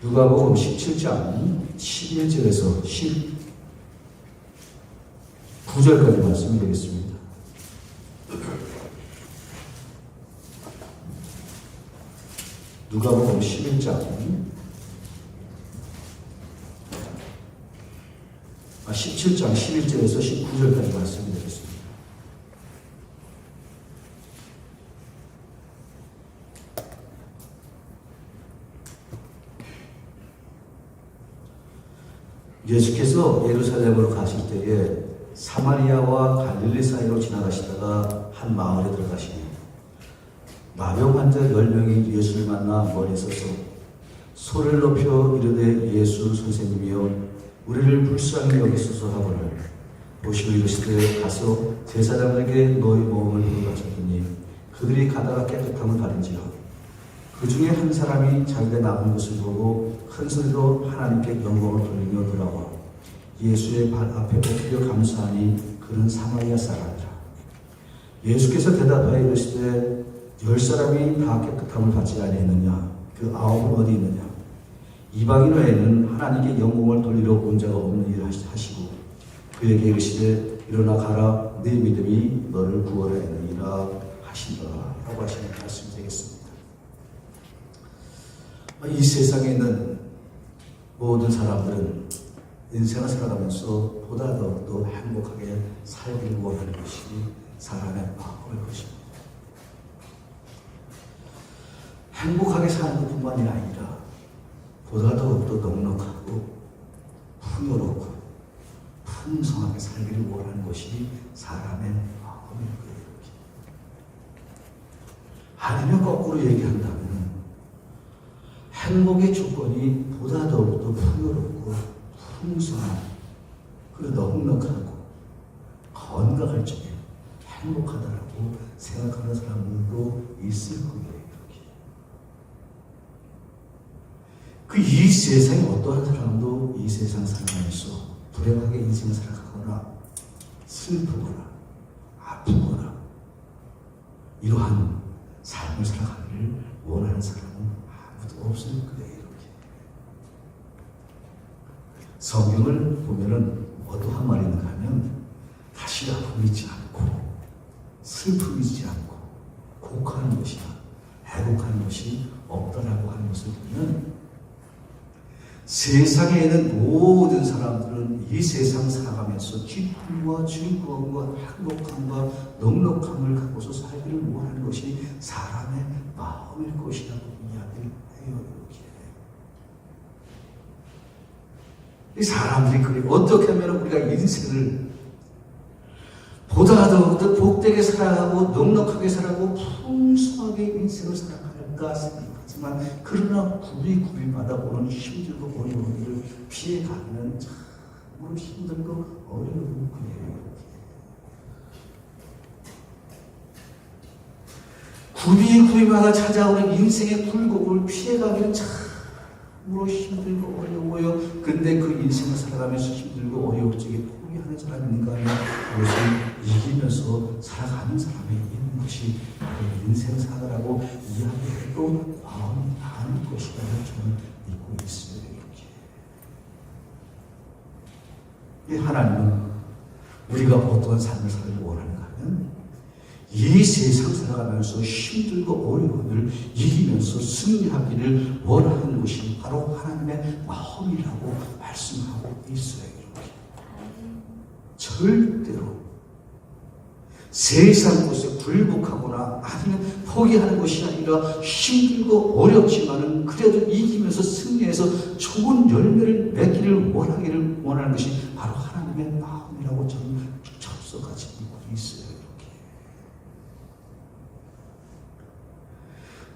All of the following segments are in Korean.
누가복음 17장 11절에서 19절까지 말씀이 되겠습니다. 누가복음 17장 11절에서 19절까지 말씀이 되겠습니다. 예수께서 예루살렘으로 가실 때에 사마리아와 갈릴리 사이로 지나가시다가 한 마을에 들어가시니 마병 환자 10명이 예수를 만나 머리에 서서 소리를 높여 이르되 예수 선생님이여 우리를 불쌍히 여기소서 하거늘 보시고 이르시되 가서 제사장에게 너희 모험을 물어가셨더니 그들이 가다가 깨끗함을 받은지라 그 중에 한 사람이 자기가 남은 것을 보고 큰 소리로 하나님께 영광을 돌리며 돌아와 예수의 발 앞에 엎드려 감사하니 그는 사마리아 사람이라. 예수께서 대답하여 이르시되 10사람이 다 깨끗함을 받지 아니했느냐? 그 9은 어디 있느냐? 이방인 외에는 하나님께 영광을 돌리러 온 자가 없는 일을 하시고 그에게 이르시되 일어나 가라 네 믿음이 너를 구원하였느니라 하시더라 라고 하시는 말씀이 되겠습니다. 이 세상에 있는 모든 사람들은 인생을 살아가면서 보다 더욱더 행복하게 살기를 원하는 것이 사람의 마음일 것입니다. 행복하게 사는 것뿐만이 아니라 보다 더욱더 넉넉하고 풍요롭고 풍성하게 살기를 원하는 것이 사람의 마음일 거예요. 아니면 거꾸로 얘기한다면 행복의 조건이 보다 더욱더 풍요롭고 풍성한 그리고 넉넉하고 건강할 적에 행복하다라고 생각하는 사람들도 있을 거예요. 이 세상에 어떠한 사람도 이 세상 살아가면서 불행하게 인생을 살아가거나 슬프거나 아프거나 이러한 삶을 살아가기를 원하는 사람은 아무도 없을 거예요. 성경을 보면은 어떠한 말이 있는가 하면 다시 아픔이 있지 않고 슬픔이 있지 않고 곡하는 것이나 애곡하는 것이 없다라고 하는 것을 보면 세상에 있는 모든 사람들은 이 세상 살아가면서 기쁨과 즐거움과 행복함과 넉넉함을 갖고서 살기를 원하는 것이 사람의 마음일 것이라고 이야기를 해요. 이 사람들이 그래 어떻게 하면 우리가 인생을 보다 더 복되게 살아가고 넉넉하게 살아가고 풍성하게 인생을 살아갈까 생각하지만 그러나 굽이마다 오는 힘들고 어려운 일을 피해가기는 참으로 힘들고 어려운 거예요. 굽이마다 찾아오는 인생의 굴곡을 피해가기는 참으로 힘들고 어려워요. 근데 그 인생을 살아가면서 힘들고 어려울 적에 포기하는 사람이 있는가 하면 그것을 이기면서 살아가는 사람이 있는 것이 인생 살아가라고 이야기해도 과언이 아닐 것이라고 저는 믿고 있어요. 이렇게. 하나님은 우리가 어떤 삶을 살기를 원하는가 하면 이 세상 살아가면서 힘들고 어려움을 이기면서 승리하기를 원하는 것이 바로 하나님의 마음이라고 말씀하고 있어요. 이렇게. 절대로 세상 것에 굴복하거나 아니면 포기하는 것이 아니라 힘들고 어렵지만은 그래도 이기면서 승리해서 좋은 열매를 맺기를 원하는 것이 바로 하나님의 마음이라고 저는 접속같이 믿고 있어요.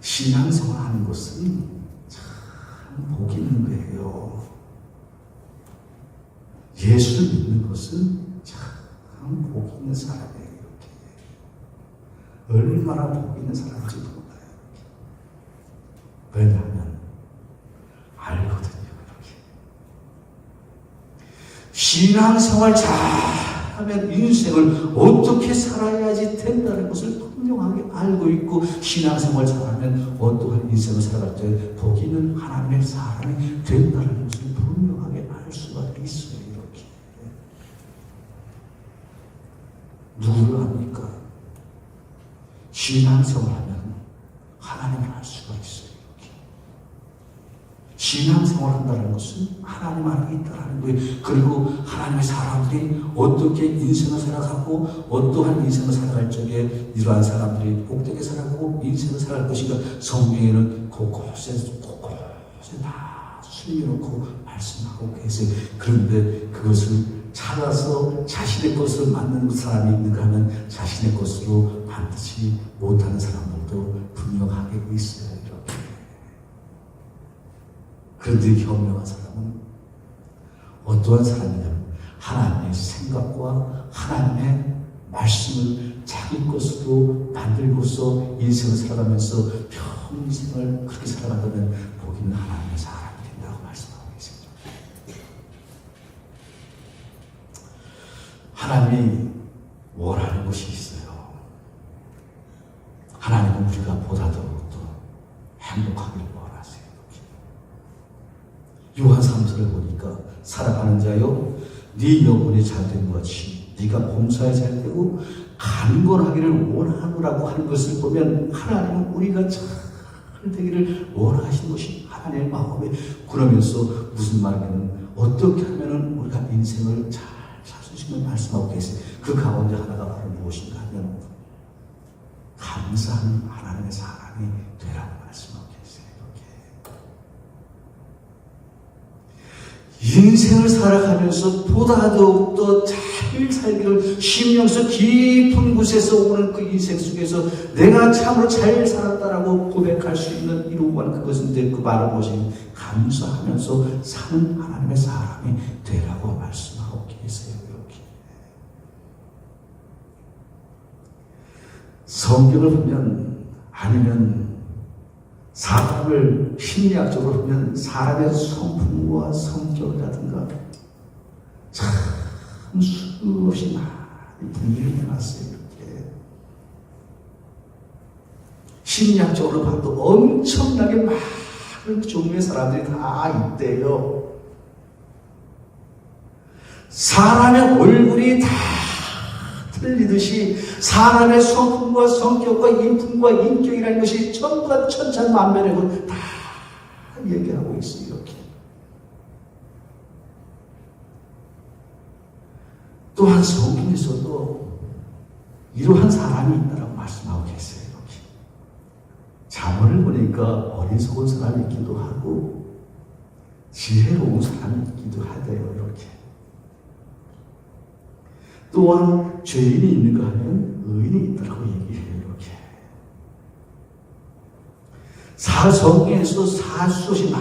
신앙생활 하는 것은 참 복이 있는 거예요. 예수를 믿는 것은 참 복이 있는 사람이에요. 이렇게. 얼마나 복이 있는 사람인지 몰라요. 왜냐하면 알거든요. 이렇게. 신앙생활 잘 살아가면 인생을 어떻게 살아야지 된다는 것을 분명하게 알고 있고, 신앙생활 잘하면 어떠한 인생을 살아갈 때 복 있는 하나님의 사람이 된다는 것을 분명하게 알 수가 있어요. 이렇게 누구를 합니까? 신앙생활하면 하나님을 알 수가 있어요. 신앙생활 한다는 것은 하나님 안에 있다는 거예요. 그리고 하나님의 사람들이 어떻게 인생을 살아가고 어떠한 인생을 살아갈 적에 이러한 사람들이 복되게 살아가고 인생을 살아갈 것인가, 성경에는 곳곳에 다 숨겨놓고 말씀하고 계세요. 그런데 그것을 찾아서 자신의 것으로 만드는 사람이 있는가 하면 자신의 것으로 만들지 못하는 사람들도 분명하게 있어요. 그런데 현명한 사람은 어떠한 사람이냐면 하나님의 생각과 하나님의 말씀을 자기 것으로 만들고서 인생을 살아가면서 평생을 그렇게 살아간다면 복 있는 하나님의 사람이 된다고 말씀하고 계십니다. 하나님이 원하는 것이 있어요. 하나님은 우리가 보다 더욱더 행복하기를 원하세요. 요한 3서를 보니까 살아가는 자여 네 영혼이 잘된 것 같이 네가 범사에 잘되고 강건하기를 원하노라고 하는 것을 보면 하나님은 우리가 잘 되기를 원하시는 것이 하나님의 마음에, 그러면서 무슨 말이냐면 어떻게 하면 우리가 인생을 잘 살 수 있는 말씀하고 계세요. 그 가운데 하나가 바로 무엇인가 하면 감사하는 하나님의 사람이 되라고 말씀하고 계세요. 이렇게 인생을 살아가면서 보다 더욱더 잘 살기를 심령에서 깊은 곳에서 오는 그 인생 속에서 내가 참으로 잘 살았다라고 고백할 수 있는 이루어가는 그것인데, 그 말은 무엇이냐면 감사하면서 사는 하나님의 사람이 되라고 말씀하고 계세요. 이렇게 성경을 보면, 아니면 사람을 심리학적으로 보면 사람의 성품과 성격이라든가 참 수없이 많이 분류를 해놨어요. 이렇게 심리학적으로 봐도 엄청나게 많은 종류의 사람들이 다 있대요. 사람의 얼굴이 다 틀리듯이 사람의 성품과 성격과 인품과 인격이라는 것이 전부 다 천차만별이고 다 얘기하고 있어요. 이렇게 또한 성경에서도 이러한 사람이 있다고 말씀하고 계세요. 이렇게 자문을 보니까 어리석은 사람이 있기도 하고 지혜로운 사람이 있기도 하대요. 이렇게 또한 죄인이 있는가 하면 의인이 있다고 얘기해요. 이렇게 성경에서 사수없이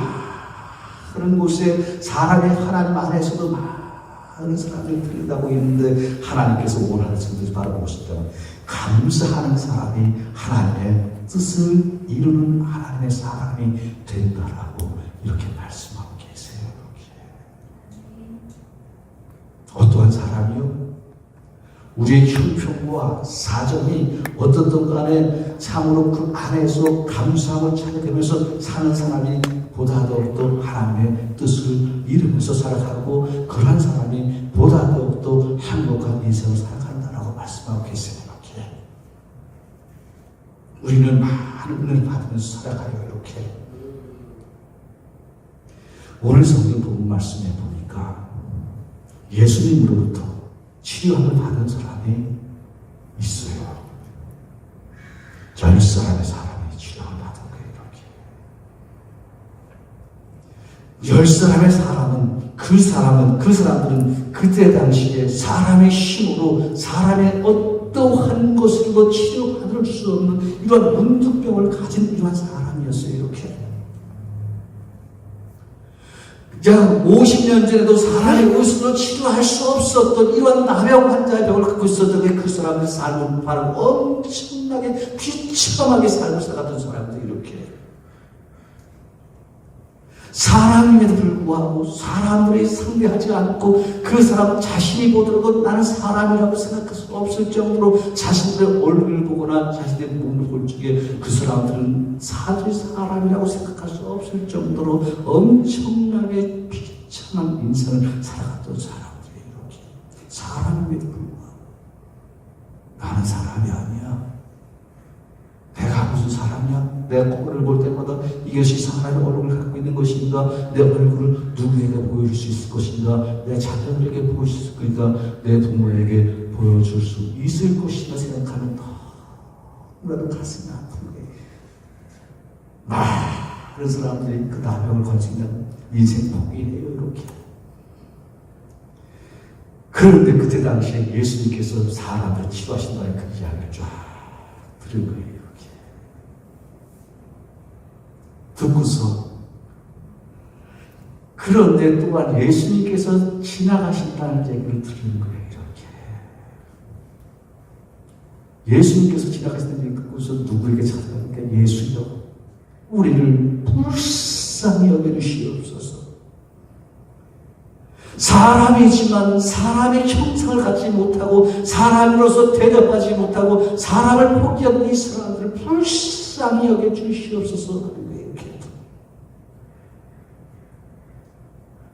많은 곳에 사람의 하나님 안에서도 많은 사람들이 들린다고 있는데, 하나님께서 원하는 것들이 바로 무엇이냐면 감사하는 사람이 하나님의 뜻을 이루는 하나님의 사람이 된다라고 이렇게 말씀하고 계세요. 이렇게 어떠한 사람이요? 우리의 형편과 사정이 어떻든 간에 참으로 그 안에서 감사함을 찾아가면서 사는 사람이 보다 더욱더 하나님의 뜻을 이루면서 살아가고, 그러한 사람이 보다 더욱더 행복한 인생을 살아간다라고 말씀하고 계세요. 이렇게 우리는 많은 은혜를 받으면서 살아가요. 이렇게 오늘 성경 본문 말씀에 보니까 예수님으로부터 치료함을 받은 사람이 있어요. 10사람의 사람이 치료함을 받은 거예요. 이렇게 10사람의 사람은 그 사람들은 그때 당시에 사람의 힘으로 사람의 어떠한 것으로도 치료받을 수 없는 이러한 문득병을 가진 이러한 사람이었어요. 이렇게 약 50년 전에도 사람의 것으로 치료할 수 없었던 이러한 나병 환자의 병을 갖고 있었던 그 사람들의 삶은 바로 엄청나게 비참하게 삶을 살았던 사람들. 이렇게 사람임에도 불구하고 사람들이 상대하지 않고 그 사람 자신이 보더라도 나는 사람이라고 생각할 수 없을 정도로 자신들의 얼굴을 보거나 자신의 몸을 볼 적에 그 사람들은 사람이라고 생각할 수 없을 정도로 엄청나게 비참한 인생을 살아갔던 사람들이 이렇게 사람임에도 불구하고 나는 사람이 아니야. 내가 무슨 사람이야? 내 거울을 볼 때마다 이것이 사람의 얼굴을 갖고 있는 것인가? 내 얼굴을 누구에게 보여줄 수 있을 것인가? 내 자녀들에게 보여줄 수 있을 것인가? 내 부모에게 보여줄 수 있을 것인가 생각하면 너무나도 가슴이 아픈 거예요. 많은 사람들이 그 나병을 거치면 인생 포기해요, 이렇게. 그런데 그때 당시에 예수님께서 사람을 치료하신다는 그 이야기를 쫙 들은 거예요. 듣고서 그런데 또한 예수님께서 지나가신다는 얘기를 들은 거예요. 이렇게 예수님께서 지나가신다는 얘기를 듣고서 누구에게 찾아가니까 예수여 우리를 불쌍히 여겨주시옵소서. 사람이지만 사람의 형상을 갖지 못하고 사람으로서 대접하지 못하고 사람을 포기한 이 사람들을 불쌍히 여겨주시옵소서.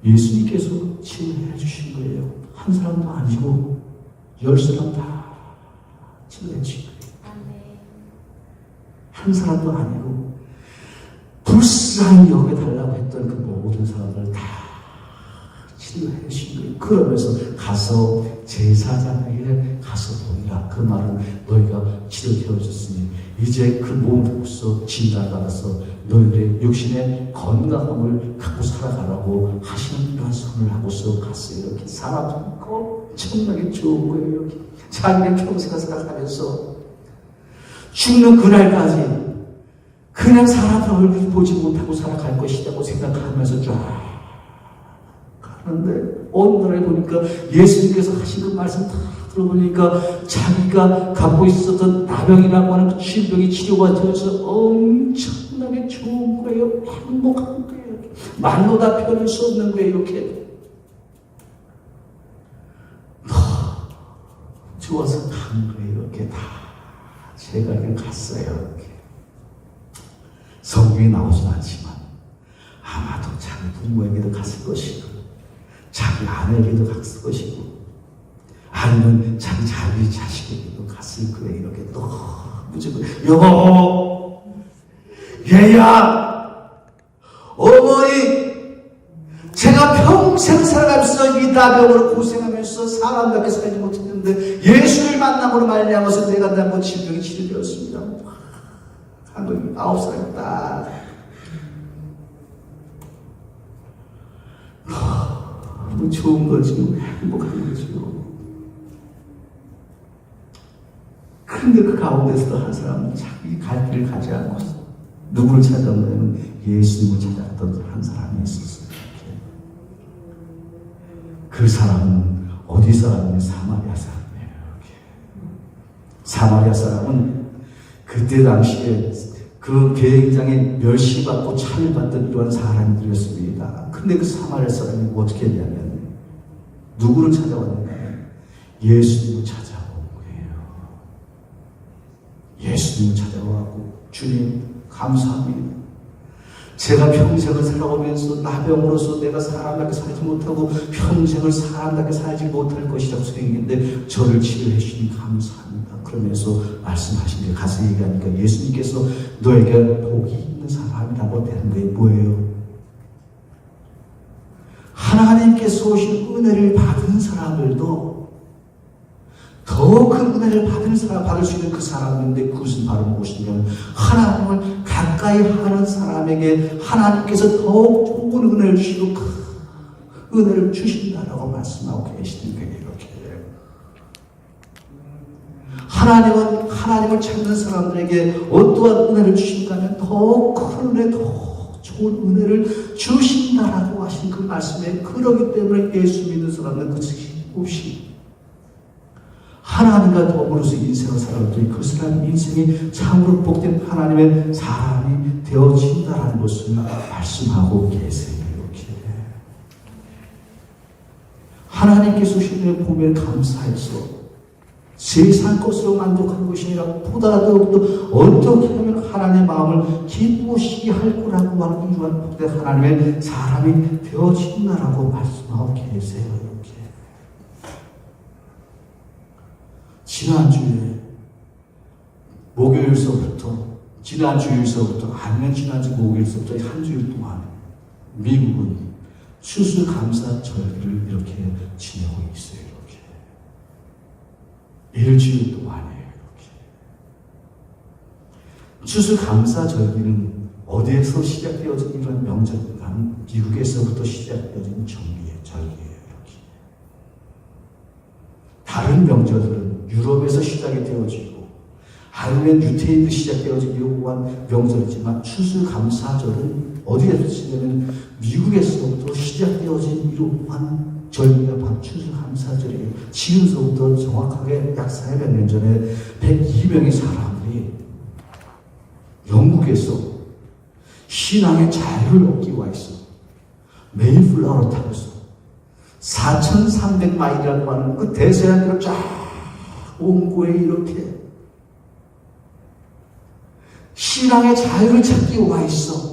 예수님께서 치료해 주신 거예요. 한 사람도 아니고 10사람 다 치료해 주신 거예요. 한 사람도 아니고 불쌍히 여겨달라고 했던 그 모든 사람들 다 치료해 주신 거예요. 그러면서 가서 제사장에게 가서 보이라. 그 말은 너희가 치료되어 줬으니 이제 그 몸으로서 진단받아서 너희들의 육신의 건강함을 갖고 살아가라고 하시는 그런 선을 하고서 갔어요. 이렇게 사람은 엄청나게 좋은 거예요. 이렇게 자기의 평생을 살아가면서 죽는 그날까지 그냥 사람의 얼굴 보지 못하고 살아갈 것이라고 생각하면서 쫙 가는데 어느 날에 보니까 예수님께서 하신 그 말씀 다 들어보니까 자기가 갖고 있었던 나병이라고 하는 그 질병이 치료가 되어서 엄청나게 좋은 거예요. 행복한 거예요. 말로 다 표현할 수 없는 거예요. 이렇게 좋아서 간 거예요. 이렇게 다 제가 이렇게 갔어요. 이렇게 성경에 나오진 않지만 아마도 자기 부모에게도 갔을 것이고 자기 아내에게도 갔을 것이고 아니면 자기 자식에게도 갔을 거예요. 이렇게 너무 좋고 여보 얘야 어머니 제가 평생 살아가면서 이 나병으로 고생하면서 사람답게 살지 못했는데 예수를 만남으로 말미암아서 내가 남은 질병이 치료되었습니다. 한국이 9살이 딱 너무 좋은 거지 행복한 거지요. 그런데 그 가운데서도 한 사람은 자기 갈 길을 가지 않고서 누구를 찾아오냐면 예수님을 찾아왔던 한 사람이 있었어요. 그 사람은 어디 사람이냐? 사마리아 사람이에요. 사마리아 사람은 그때 당시에 그 굉장히 멸시받고 차별받던 이러한 사람들이었습니다. 근데 그 사마리아 사람이 어떻게 했냐면 누구를 찾아왔냐면 예수님을 찾아온 거예요. 예수님을 찾아와고 주님 감사합니다. 제가 평생을 살아오면서 나병으로서 내가 사람답게 살지 못하고 평생을 사람답게 살지 못할 것이라고 생각했는데 저를 치료해 주시니 감사합니다. 그러면서 말씀하신 게 가서 얘기하니까 예수님께서 너에게 복이 있는 사람이라고 되는 게 뭐예요? 하나님께서 오신 은혜를 받은 사람들도 더 큰 은혜를 받을 수 있는 그 사람인데 그것은 바로 무엇이냐면 하나님을 가까이 하는 사람에게 하나님께서 더욱 좋은 은혜를 주시고 그 은혜를 주신다라고 말씀하고 계시는 거예요. 이렇게 하나님을 찾는 사람들에게 어떠한 은혜를 주신가 하면 더 큰 은혜, 더 좋은 은혜를 주신다라고 하신 그 말씀에 그러기 때문에 예수 믿는 사람은 그것이 없이 하나님과 더불어서 인생을 살아왔더니 그 사람 인생이 참으로 복된 하나님의 사람이 되어진다는 것을 말씀하고 계세요. 이렇게 하나님께서 주시는 보면 감사해서 세상 것으로 만족하는 것이 아니라 보다 더욱더 어떻게 하면 하나님의 마음을 기쁘시게 할 거라고 하는 유한 복된 하나님의 사람이 되어진다라고 말씀하고 계세요. 이렇게 지난주에 지난주일서부터 아니면 지난주 목요일서부터 한 주일 동안 미국은 추수감사절기를 이렇게 지내고 있어요. 일주일 동안이에요. 이렇게 추수감사절기는 어디에서 시작되어진 이런 명절인가? 미국에서부터 시작되어진 절기예요. 이렇게 다른 명절들은 유럽에서 시작이 되어지고 아니면 유태인도 시작되어진 이러한 명절이지만 추수감사절은 어디에서 시작되면 미국에서부터 시작되어진 이러한 절기가 바로 추수감사절이에요. 지금서부터 정확하게 약 400여 년 전에 102명의 사람들이 영국에서 신앙의 자유를 얻기 위해서 메이플라워를 타고서 4,300마일이라고 하는 그 대서양으로 쫙 온 거에 이렇게 신앙의 자유를 찾기 위해서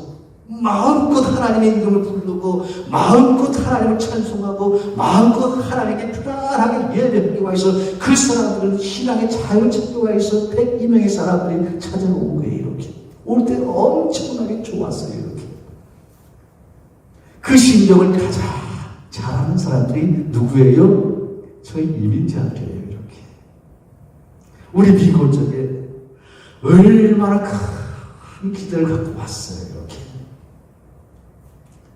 마음껏 하나님의 이름을 부르고 마음껏 하나님을 찬송하고 마음껏 하나님께 편안하게 예배하기 위해서 그 사람들은 신앙의 자유를 찾기 위해서 102명의 사람들이 찾아온 거예요. 이렇게 올 때 엄청나게 좋았어요. 이렇게 그 심정을 가장 잘하는 사람들이 누구예요? 저희 이민자들이에요. 이렇게 우리 미국 쪽에 얼마나 큰 기대를 갖고 왔어요. 이렇게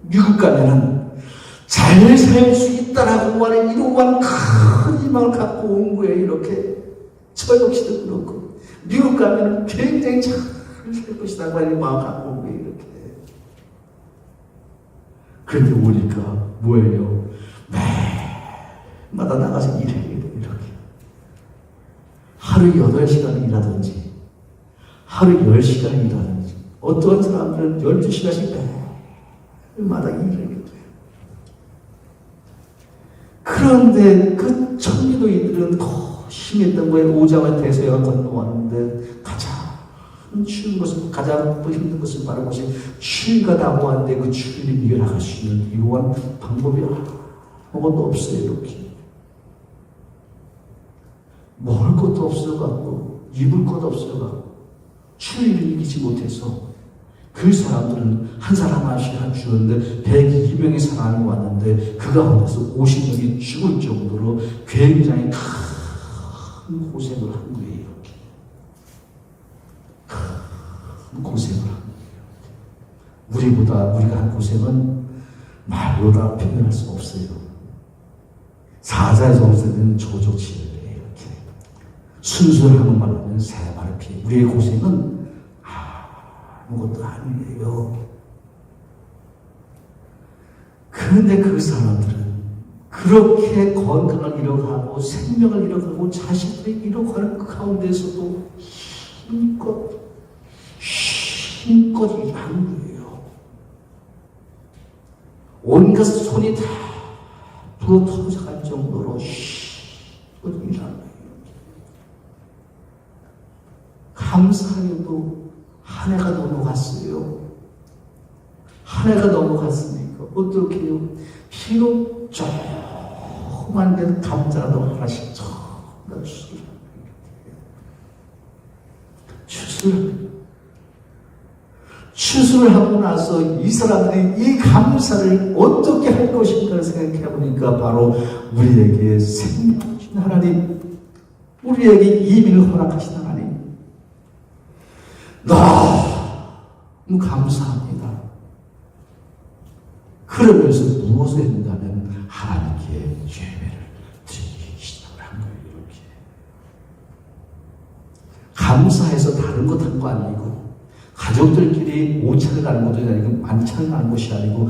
미국 가면은 잘 살 수 있다라고 하는 이러한 큰 희망을 갖고 온 거예요. 이렇게 저 역시도 그렇고 미국 가면은 굉장히 잘 살 것이라고 하는 마음을 갖고 온 거예요. 이렇게 그런데 오니까 뭐예요? 매일마다 나가서 일해야 돼요. 이렇게 하루 8시간을 일하든지 하루 10시간을 일하든지 어떤 사람들은 12시간씩 매일마다 일을 해야 돼요. 그런데 그 천리도인들은 심했던 거에 오자마 대서양을 건너왔는데 가장 쉬운 것은 가장 힘든 것은 바로 것이 추위가 다가왔는데 그 추위를 이겨나갈 수 있는 이러한 방법이 아무것도 없어요. 이렇게 먹을 것도 없어갖고 입을 것도 없어갖고 추위를 이기지 못해서 그 사람들은 한 사람 하나씩 주었는데 102명의 사람이 왔는데 그 가운데서 50명이 죽을 정도로 굉장히 큰 고생을 한 거예요. 이렇게 큰 고생을 한 거예요. 우리가 한 고생은 말로 다 표현할 수 없어요. 사자의 정세는 조조치를 해요. 이렇게 순수한 말하면 새마를 피해. 우리의 고생은 아무것도 아니에요. 그런데 그 사람들은 그렇게 건강을 잃어가고 생명을 잃어가고 자신들이 잃어가는 그 가운데서도 힘껏 일하는 거예요. 온갖 손이 다 불어터져갈 정도로 힘껏 일하는 거예요. 감사하게도 한 해가 넘어갔어요. 한 해가 넘어갔으니까 어떻게 해요? 비록 조그만 데 감자라도 하나씩 추수를 하고 나서 이 사람들이 이 감사를 어떻게 할 것인가를 생각해 보니까 바로 우리에게 생명 주신 하나님, 우리에게 이민을 허락하신 하나님, 너무 감사합니다. 그러면서 무엇을 했는가면 하나님께 예배를 드리기 시작을 한 거예요. 이렇게 감사해서 다른 것 한 거 아니고 가족들끼리 오찬을 가는 것도 아니고 만찬을 가는 것이 아니고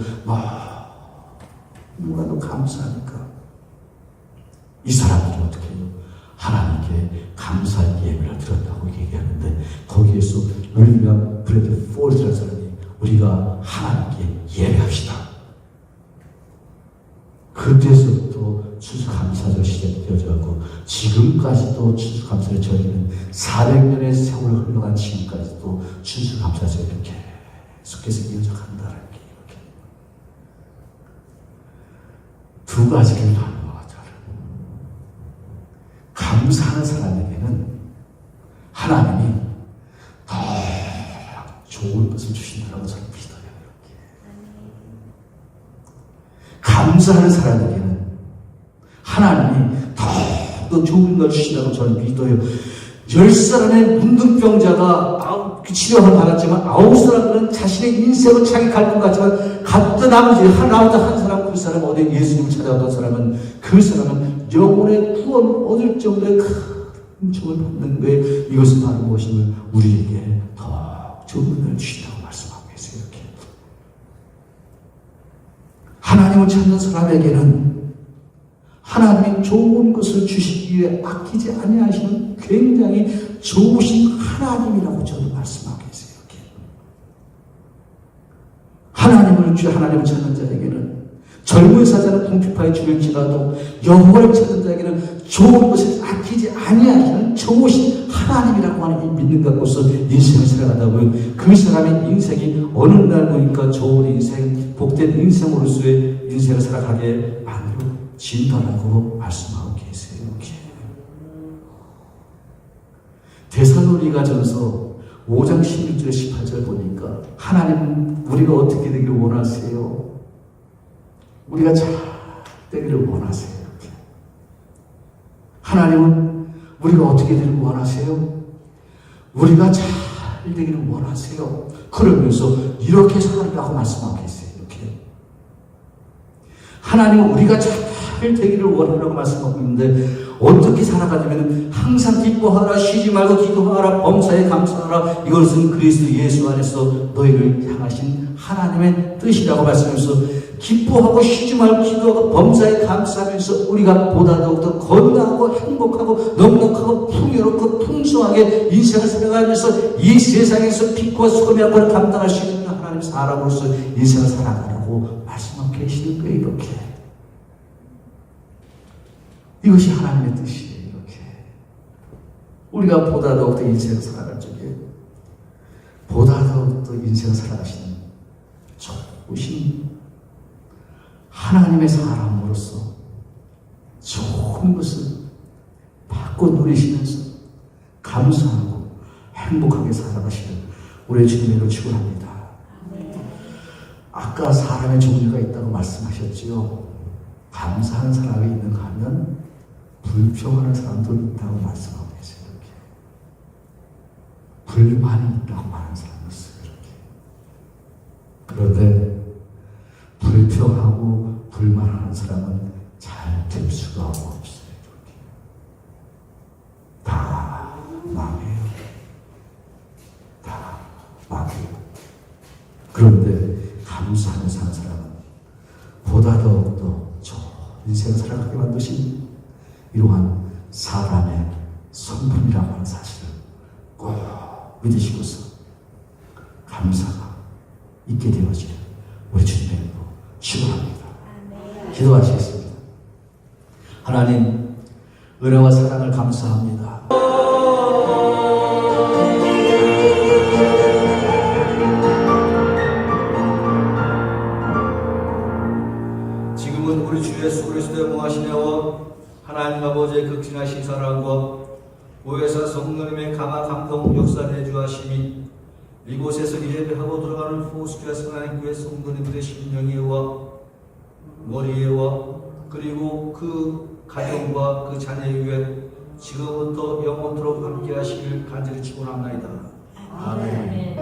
누가 더 감사하니까 이 사람들이 어떻게 해요? 하나님께 감사의 예배를 드렸다고 얘기하는데, 거기에서 윌리엄 브래드 폴즈라는 사람이 우리가 하나님께 예배합시다. 그때서부터 추수감사절 시작이 되어져가고 지금까지도 추수감사를 저희는 400년의 세월을 흘러간 지금까지도 추수감사절이 계속해서 이어져 간다는 게 이렇게 두 가지를 나누어가죠. 감사하는 사람에게는 하나님이 더 좋은 것을 주신다고 저는 믿어요. 감사하는 사람에게는 하나님이 더 좋은 걸 주신다고 저는 믿어요. 10사람의 문둥병자가 치료를 받았지만 9사람들은 자신의 인생을 자기 갈 것 같지만 갔던 나머지 나오자 한 사람, 그 사람 어디 예수님을 찾아오던 사람은 그 사람은 영혼의 구원 얻을 정도의 큰 정을 받는 거에 이것은 바로 무엇이면 우리에게 더 좋은 은혜를 주신다고 말씀하고 계세요. 이렇게 하나님을 찾는 사람에게는 하나님이 좋은 것을 주시기 위해 아끼지 아니하시는 굉장히 좋으신 하나님이라고 저도 말씀하고 계세요. 이렇게 하나님을 찾는 자에게는 젊은 사자는 궁핍하에 죽을지라도 영혼을 찾는 자에게는 좋은 것을 아끼지 아니하시는 좋으신 하나님이라고 하는 이 믿는 갖고서 인생을 살아가다보면 그 사람의 인생이 어느 날 보니까 좋은 인생, 복된 인생으로서의 인생을 살아가게 만들어진다라고 말씀하고 계세요. 데살로니가전서 5장 16절 18절 보니까 하나님은 우리가 어떻게 되기를 원하세요? 우리가 잘 되기를 원하세요. 하나님은 우리가 어떻게 되기를 원하세요? 우리가 잘 되기를 원하세요. 그러면서 이렇게 살으라고 말씀하고 계세요. 이렇게 하나님은 우리가 잘 되기를 원하라고 말씀하고 있는데 어떻게 살아가냐면 항상 기뻐하라, 쉬지 말고 기도하라, 범사에 감사하라. 이것은 그리스도 예수 안에서 너희를 향하신 하나님의 뜻이라고 말씀하면서 기뻐하고 쉬지 말고 기도하고 범사에 감사하면서 우리가 보다 더욱더 건강하고 행복하고 넉넉하고 풍요롭고 풍성하게 인생을 살아가면서 이 세상에서 빛과 소금의 앞을 감당할 수 있는 하나님 사람으로서 인생을 살아가라고 말씀하고 계시는 거예요. 이렇게 이것이 하나님의 뜻이에요. 이렇게 우리가 보다 더욱더 인생을 살아갈 적에 보다 더욱더 인생을 살아가시는 좋으신 하나님의 사람으로서 좋은 것을 받고 누리시면서 감사하고 행복하게 살아가시는 우리 주님을 축원합니다. 아까 사람의 종류가 있다고 말씀하셨지요. 감사하는 사람이 있는가 하면 불평하는 사람도 있다고 말씀하고 계세요. 이렇게 불만이 있다고 하는 사람도 있어요. 이렇게 그런데 불평하고 불만하는 사람은 잘 될 수가 없어요. 이렇게 다 망해요. 다 망해요. 그런데 감사하는 사람은 보다 더욱더 좋은 인생을 살아가게 만드신 이러한 사람의 성품이라고 하는 사실을 꼭 믿으시고서 감사가 있게 되어지는 우리 주님의 이름으로 축원합니다. 기도하시겠습니다. 하나님, 은혜와 사랑을 감사합니다. 지금은 우리 주 예수 그리스도의 무하시냐와 하나님 아버지의 극진하신 사랑과 보혜사 성령님의 강한 감동 역사 내주하심이 이곳에서 예배하고 들어가는 호수교회 성안교회 성도님들의 심령에와 머리에와 그리고 그 가정과 그 자녀 위에 지금부터 영원토록 함께 하시길 간절히 축원합나이다. 아멘.